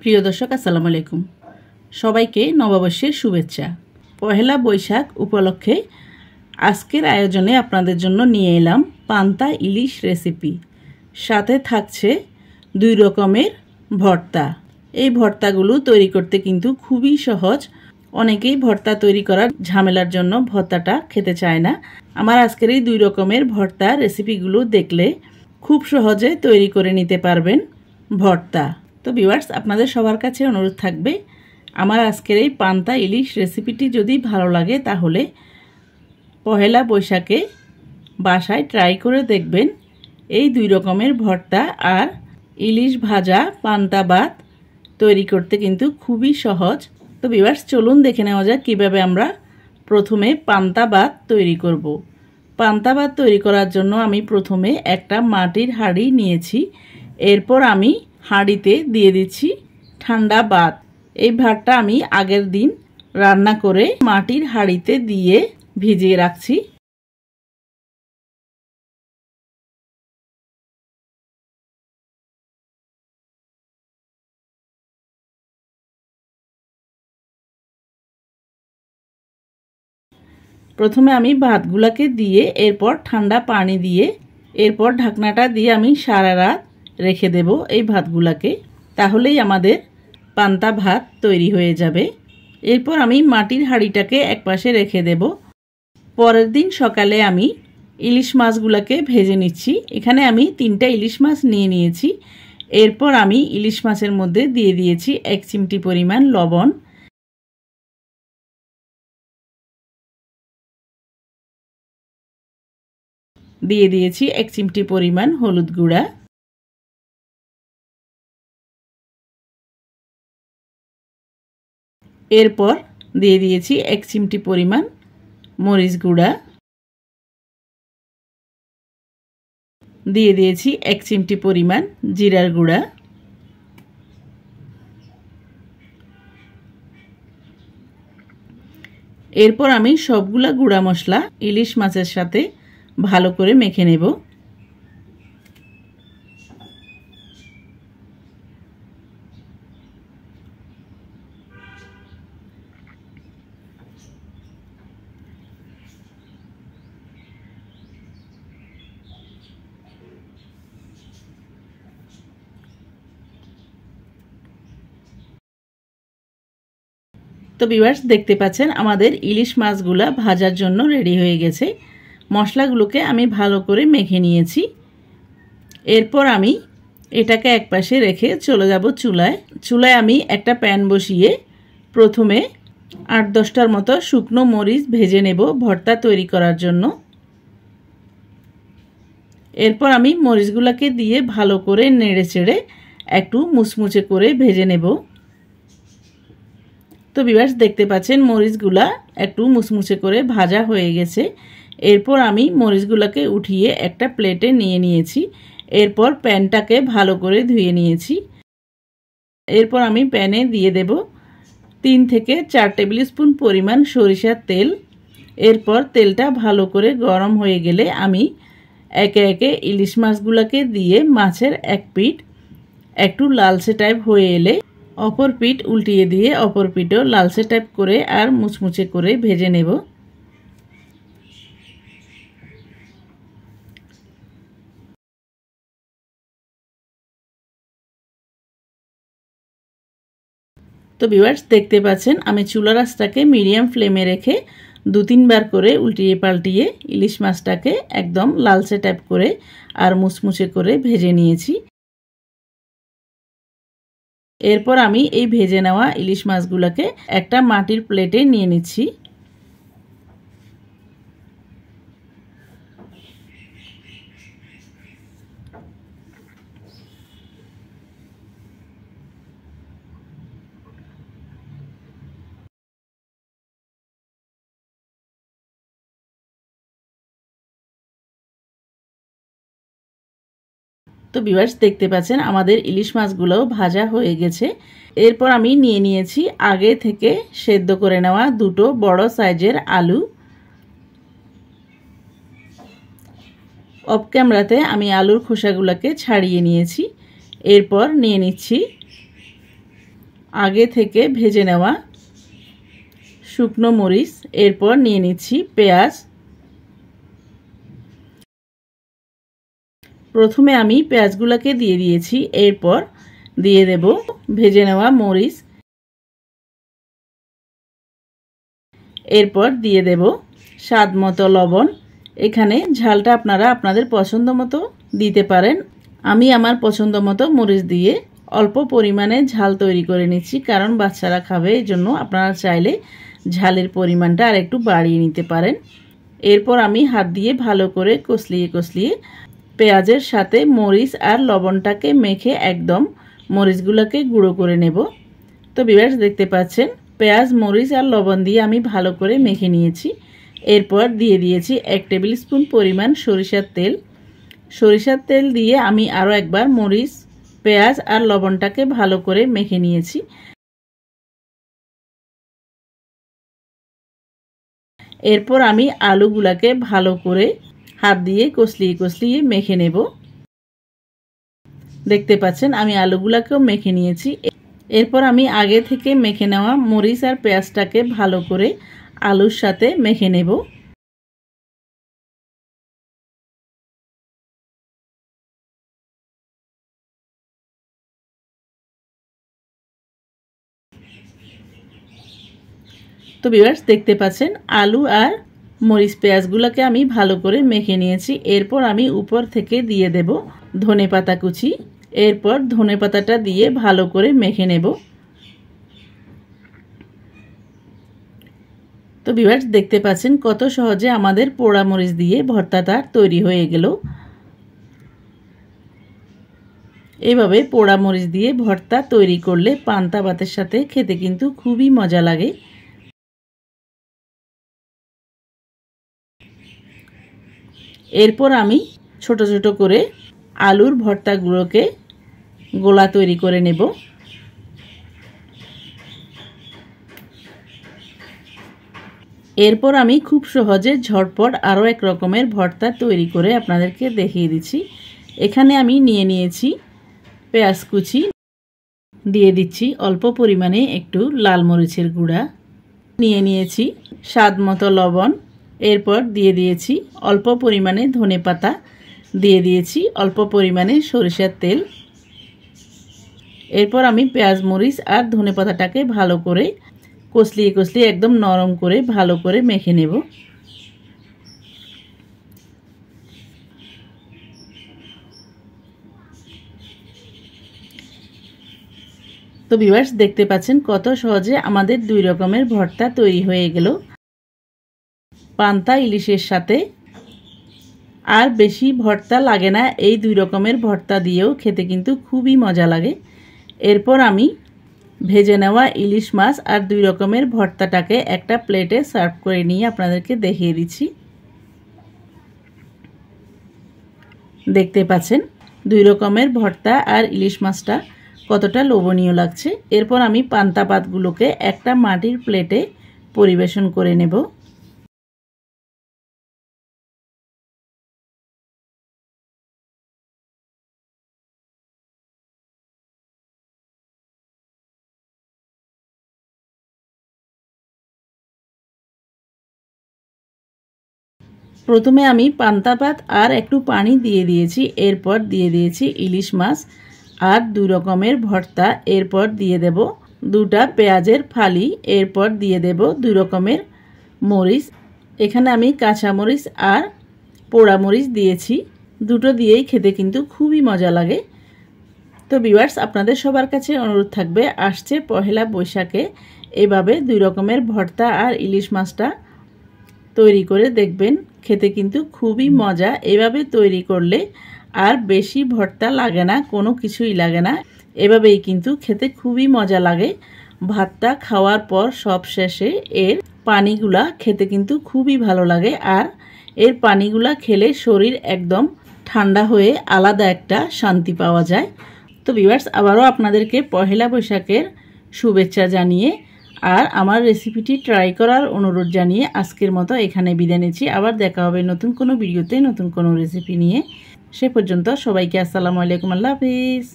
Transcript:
প্রিয় দর্শক আসসালামু আলাইকুম। সবাইকে নববর্ষের শুভেচ্ছা। পহেলা বৈশাখ উপলক্ষে আজকের আয়োজনে আপনাদের জন্য নিয়ে এলাম পান্তা ইলিশ রেসিপি। সাথে থাকছে 2 রকমের ভর্তা। এই ভর্তাগুলো তৈরি করতে কিন্তু খুবই সহজ। অনেকেই ভর্তা তৈরি করার ঝামেলার জন্য ভর্তাটা খেতে চায় না। আমার আজকের এই 2 রকমের ভর্তা রেসিপিগুলো দেখলে খুব সহজে তৈরি করে নিতে পারবেন ভর্তা। তো ভিউয়ার্স, আপনাদের সবার কাছে অনুরোধ থাকবে, আমার আজকের এই পান্তা ইলিশ রেসিপিটি যদি ভালো লাগে তাহলে পহেলা বৈশাখে বাসায় ট্রাই করে দেখবেন। এই 2 রকমের ভর্তা আর ইলিশ ভাজা পান্তা ভাত তৈরি করতে কিন্তু খুবই সহজ। তো ভিউয়ার্স, চলুন দেখে নেওয়া যাক কীভাবে আমরা প্রথমে পান্তা ভাত তৈরি করব। পান্তা ভাত তৈরি করার জন্য আমি প্রথমে একটা মাটির হাঁড়ি নিয়েছি। এরপর আমি হাঁড়িতে দিয়ে দিচ্ছি ঠান্ডা ভাত। এই ভাতটা আমি আগের দিন রান্না করে মাটির হাঁড়িতে দিয়ে ভিজিয়ে রাখছি। প্রথমে আমি ভাতগুলাকে দিয়ে এরপর ঠান্ডা পানি দিয়ে এরপর ঢাকনাটা দিয়ে আমি সারা রাত রেখে দেব এই ভাতগুলাকে। তাহলেই আমাদের পান্তা ভাত তৈরি হয়ে যাবে। এরপর আমি মাটির হাঁড়িটাকে একপাশে রেখে দেব। পরের দিন সকালে আমি ইলিশ মাছগুলোকে ভেজে নিচ্ছি। এখানে আমি 3টা ইলিশ মাছ নিয়ে নিয়েছি। এরপর আমি ইলিশ মাছের মধ্যে দিয়ে দিয়েছি 1 চিমটি পরিমাণ লবণ, দিয়ে দিয়েছি 1 চিমটি পরিমাণ হলুদ গুঁড়া, এরপর দিয়ে দিয়েছি 1 চিমটি পরিমাণ মরিচ গুঁড়া, দিয়ে দিয়েছি 1 চিমটি পরিমাণ জিরার গুঁড়া, এরপর আমি সবগুলা গুঁড়া মশলা ইলিশ মাছের সাথে ভালো করে মেখে নেব। তো ভিউয়ার্স, দেখতে পাচ্ছেন আমাদের ইলিশ মাছগুলা ভাজার জন্য রেডি হয়ে গেছে। মশলাগুলোকে আমি ভালো করে মেখে নিয়েছি। এরপর আমি এটাকে একপাশে রেখে চলে যাব চুলায়। চুলায় আমি একটা প্যান বসিয়ে প্রথমে 8-10টার মতো শুকনো মরিচ ভেজে নেব ভর্তা তৈরি করার জন্য। এরপর আমি মরিচগুলোকে দিয়ে ভালো করে নেড়ে চেড়ে একটু মুচমুচে করে ভেজে নেব। তো ভিউয়ার্স, দেখতে পাচ্ছেন মরিচগুলা একটু মুচমুচে করে ভাজা হয়ে গেছে। এরপর আমি মরিচগুলোকে উঠিয়ে একটা প্লেটে নিয়ে নিয়েছি। এরপর প্যানটাকে ভালো করে ধুয়ে নিয়েছি। এরপর আমি প্যানে দিয়ে দেব 3 থেকে 4 টেবিল স্পুন পরিমাণ সরিষার তেল। এরপর তেলটা ভালো করে গরম হয়ে গেলে আমি একে একে ইলিশ মাছগুলোকে দিয়ে মাছের এক পিঠ একটু লালচে টাইপ হয়ে এলে অপর পিঠ উল্টিয়ে দিয়ে অপর পিঠও লালচে টাইপ করে আর মুচমুচে করে ভেজে নেব। তো ভিউয়ার্স, দেখতে পাচ্ছেন আমি চুলার আঁচটাকে মিডিয়াম ফ্লেমে রেখে 2-3 বার করে উল্টিয়ে পাল্টিয়ে ইলিশ মাছটাকে একদম লালচে টাইপ করে আর মুচমুচে করে ভেজে নিয়েছি। এরপর আমি এই ভেজে নেওয়া ইলিশ মাছগুলোকে একটা মাটির প্লেটে নিয়ে নিচ্ছি। তো ভিউয়ার্স, দেখতে পাচ্ছেন আমাদের ইলিশ মাছগুলোও ভাজা হয়ে গেছে। এরপর আমি নিয়ে নিয়েছি আগে থেকে সেদ্ধ করে নেওয়া 2টো বড় সাইজের আলু। অফ ক্যামেরাতে আমি আলুর খোসাগুলোকে ছাড়িয়ে নিয়েছি। এরপর নিয়ে নিচ্ছি আগে থেকে ভেজে নেওয়া শুকনো মরিচ, এরপর নিয়ে নিচ্ছি পেঁয়াজ। প্রথমে আমি পেঁয়াজগুলোকে দিয়ে দিয়েছি, এরপর দিয়ে দেব ভেজে নেওয়া মরিচ, এরপর দিয়ে দেব স্বাদ মতো লবণ। এখানে ঝালটা আপনারা আপনাদের পছন্দ মতো দিতে পারেন। আমি আমার পছন্দ মতো মরিচ দিয়ে অল্প পরিমাণে ঝাল তৈরি করে নিচ্ছি, কারণ বাচ্চারা খাবে, এই জন্য আপনারা চাইলে ঝালের পরিমাণটা আর একটু বাড়িয়ে নিতে পারেন। এরপর আমি হাত দিয়ে ভালো করে কষলিয়ে পেঁয়াজের সাথে মরিচ আর লবণটাকে মেখে একদম মরিচগুলোকে গুঁড়ো করে নেব। তো ভিউয়ার্স দেখতে পাচ্ছেন পেঁয়াজ, মরিচ আর লবণ দিয়ে আমি ভালো করে মেখে নিয়েছি। এরপর দিয়ে দিয়েছি 1 টেবিল স্পুন পরিমাণ সরিষার তেল। সরিষার তেল দিয়ে আমি আরও একবার মরিচ, পেঁয়াজ আর লবণটাকে ভালো করে মেখে নিয়েছি। এরপর আমি আলুগুলাকে ভালো করে হাত দিয়ে কষলিয়ে মেখে নেব। দেখতে পাচ্ছেন আমি আলুগুলাকেও মেখে নিয়েছি। এরপর আমি আগে থেকে মেখে নেওয়া মরিচ আর পেঁয়াজটাকে ভালো করে আলুর সাথে মেখে নেব। তো ভিউয়ার্স দেখতে পাচ্ছেন আলু আর মরিচ পেঁয়াজগুলোকে আমি ভালো করে মেখে নিয়েছি। এরপর আমি উপর থেকে দিয়ে দেব ধনেপাতা কুচি। এরপর ধনেপাতাটা দিয়ে ভালো করে মেখে নেব। তো ভিউয়ার্স দেখতে পাচ্ছেন কত সহজে আমাদের পোড়া মরিচ দিয়ে ভর্তাটা তৈরি হয়ে গেল। এভাবে পোড়া মরিচ দিয়ে ভর্তা তৈরি করলে পান্তা ভাতের সাথে খেতে কিন্তু খুবই মজা লাগে। এরপর আমি ছোট ছোট করে আলুর ভর্তাগুলোকে গোলা তৈরি করে নেব। এরপর আমি খুব সহজে ঝটপট আরও এক রকমের ভর্তা তৈরি করে আপনাদেরকে দেখিয়ে দিচ্ছি। এখানে আমি নিয়ে নিয়েছি পেঁয়াজ কুচি, দিয়ে দিচ্ছি অল্প পরিমাণে একটু লাল মরিচের গুঁড়া, নিয়ে নিয়েছি স্বাদ মতো লবণ, এরপর দিয়ে দিয়েছি অল্প পরিমাণে ধনেপাতা, দিয়ে দিয়েছি অল্প পরিমাণে সরিষার তেল। এরপর আমি পেঁয়াজ, মরিচ আর ধনেপাতাটাকে ভালো করে কষলিয়ে একদম নরম করে ভালো করে মেখে নেব। তো ভিউয়ার্স দেখতে পাচ্ছেন কত সহজে আমাদের 2 রকমের ভর্তা তৈরি হয়ে গেল পান্তা ইলিশের সাথে। আর বেশি ভর্তা লাগে না, এই 2 রকমের ভর্তা দিয়েও খেতে কিন্তু খুবই মজা লাগে। এরপর আমি ভেজে নেওয়া ইলিশ মাছ আর 2 রকমের ভর্তাটাকে একটা প্লেটে সার্ভ করে নিয়ে আপনাদেরকে দেখিয়ে দিচ্ছি। দেখতে পাচ্ছেন 2 রকমের ভর্তা আর ইলিশ মাছটা কতটা লোভনীয় লাগছে। এরপর আমি পান্তা ভাতগুলোকে একটা মাটির প্লেটে পরিবেশন করে নেব। প্রথমে আমি পান্তা ভাত আর একটু পানি দিয়ে দিয়েছি, এরপর দিয়ে দিয়েছি ইলিশ মাছ আর 2 রকমের ভর্তা, এরপর দিয়ে দেব 2টা পেঁয়াজের ফালি, এরপর দিয়ে দেব 2 রকমের মরিচ। এখানে আমি কাঁচা মরিচ আর পোড়া মরিচ দিয়েছি, দুটো দিয়েই খেতে কিন্তু খুবই মজা লাগে। তো ভিউয়ার্স আপনাদের সবার কাছে অনুরোধ থাকবে আসছে পহেলা বৈশাখে এভাবে 2 রকমের ভর্তা আর ইলিশ মাছটা তৈরি করে দেখবেন, খেতে কিন্তু খুবই মজা। এভাবে তৈরি করলে আর বেশি ভর্তা লাগে না, কোনো কিছুই লাগে না, এভাবেই কিন্তু খেতে খুবই মজা লাগে। ভাতটা খাওয়ার পর সব শেষে এর পানিগুলা খেতে কিন্তু খুবই ভালো লাগে, আর এর পানিগুলা খেলে শরীর একদম ঠান্ডা হয়ে আলাদা একটা শান্তি পাওয়া যায়। তো ভিউয়ার্স আবারও আপনাদেরকে পহেলা বৈশাখের শুভেচ্ছা জানিয়ে আর আমার রেসিপিটি ট্রাই করার অনুরোধ জানিয়ে আজকের মতো এখানে বিদায় নিচ্ছি। আবার দেখা হবে নতুন কোনো ভিডিওতে নতুন কোনো রেসিপি নিয়ে। সে পর্যন্ত সবাইকে আসসালামু আলাইকুম, আল্লাহ হাফিজ।